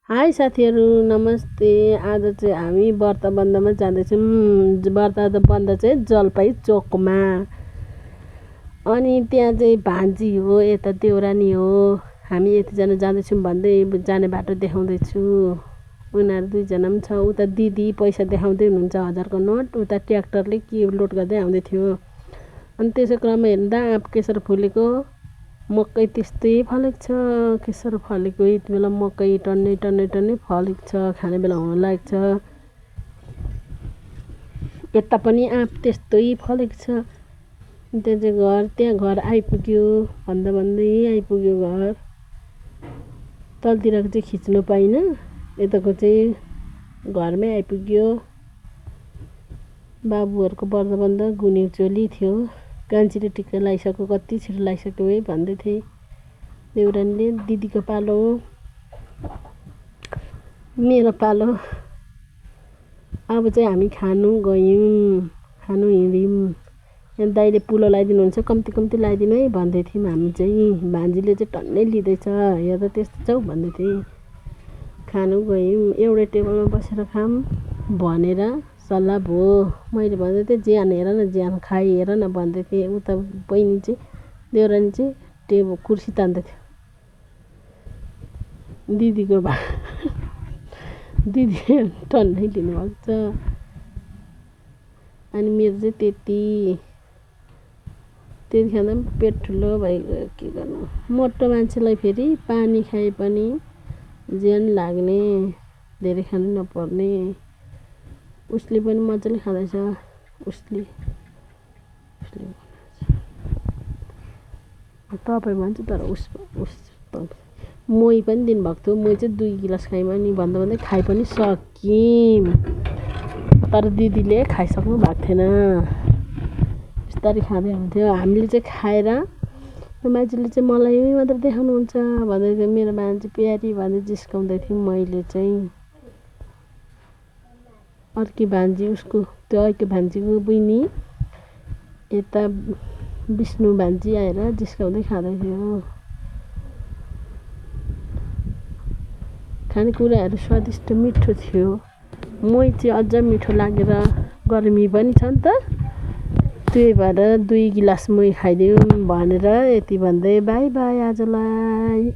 High साथीहरू नमस्ते। आज चाहिँ हामी व्रत बन्धमा जाँदैछौँ। व्रत बन्ध चाहिँ जलपाई चोकमा। अनि त्यहाँ चाहिँ भान्जी हो, यता देउरानी हो। हामी यतिजना जाँदैछौँ भन्दै जाने बाटो देखाउँदैछु। उनीहरू दुईजना पनि छ। उता दिदी पैसा देखाउँदै हुनुहुन्छ 1000 को नोट। उता ट्र्याक्टरले के लोड गर्दै आउँदै थियो। अनि त्यसै क्रममा हेर्दा आँप केसर फुलेको, मकै त्यस्तै फलेको छ। केसर फलेको यति बेला मकै टन्नै फलेको छ, खाने बेला हुन लागेको छ। यता पनि आँप त्यस्तै फलेको छ। त्यहाँ घर आइपुग्यो भन्दै आइपुग्यो घर। तलतिरको चाहिँ खिच्नु पाइनँ, यताको चाहिँ घरमै आइपुग्यो। बाबुहरूको व्रत बन्ध गुन्यु चोली थियो। कान्छीले टिका लगाइसक्यो, कति छिटो लगाइसक्यो है भन्दै थिए देउरानीले। दिदीको पालो, मेरो पालो। अब चाहिँ हामी खानु गयौँ, खानु हिँड्यौँ। यहाँ दाइले पुलो लगाइदिनुहुन्छ, कम्ती लगाइदिनु है भन्दै थियौँ हामी चाहिँ। भान्जीले चाहिँ टन्नै लिँदैछ, हेर्दा त्यस्तो छौ भन्दै थिएँ। खानु गयौँ, एउटै टेबलमा बसेर खाऊँ भनेर सल्लाह भयो। मैले भन्दै थिएँ ज्यान हेर न, ज्यान खाइ हेर न भन्दै थिएँ। उता बहिनी चाहिँ देउरानी चाहिँ कुर्सी तान्दै थियो। दिदीको दिदी टन्नै लिनुभएको छ। अनि मेरो चाहिँ त्यति खाँदा पनि पेट ठुलो भइगयो। के गर्नु, मोटो मान्छेलाई फेरि पानी खाए पनि ज्यान लाग्ने, धेरै खानु नपर्ने। उसले पनि मजाले खाँदैछ। उसले तपाईँ भन्छ तर उस मोही पनि दिनुभएको थियो। मोही चाहिँ 2 गिलास खाइमा नि भन्दै खाइ पनि सक्यौँ। तर दिदीले खाइसक्नु भएको थिएन, बिस्तारै खाँदै हुन्थ्यो। हामीले चाहिँ खाएर यो मान्छेले चाहिँ मलाई मात्र देखाउनुहुन्छ भन्दै थियो। मेरो मान्छे प्यारी भन्दै जिस्काउँदै थिएँ मैले चाहिँ। अर्की भान्जी, उसको त्यो अर्की भान्जीको बहिनी यता विष्णु भान्जी आएर जिस्काउँदै खाँदै थियो। खानेकुराहरू स्वादिष्ट मिठो थियो। मोही चाहिँ अझ मिठो लागेर, गर्मी पनि छ नि त, त्यही भएर 2 गिलास मोही खाइदिउँ भनेर यति भन्दै बाई बाई आजलाई।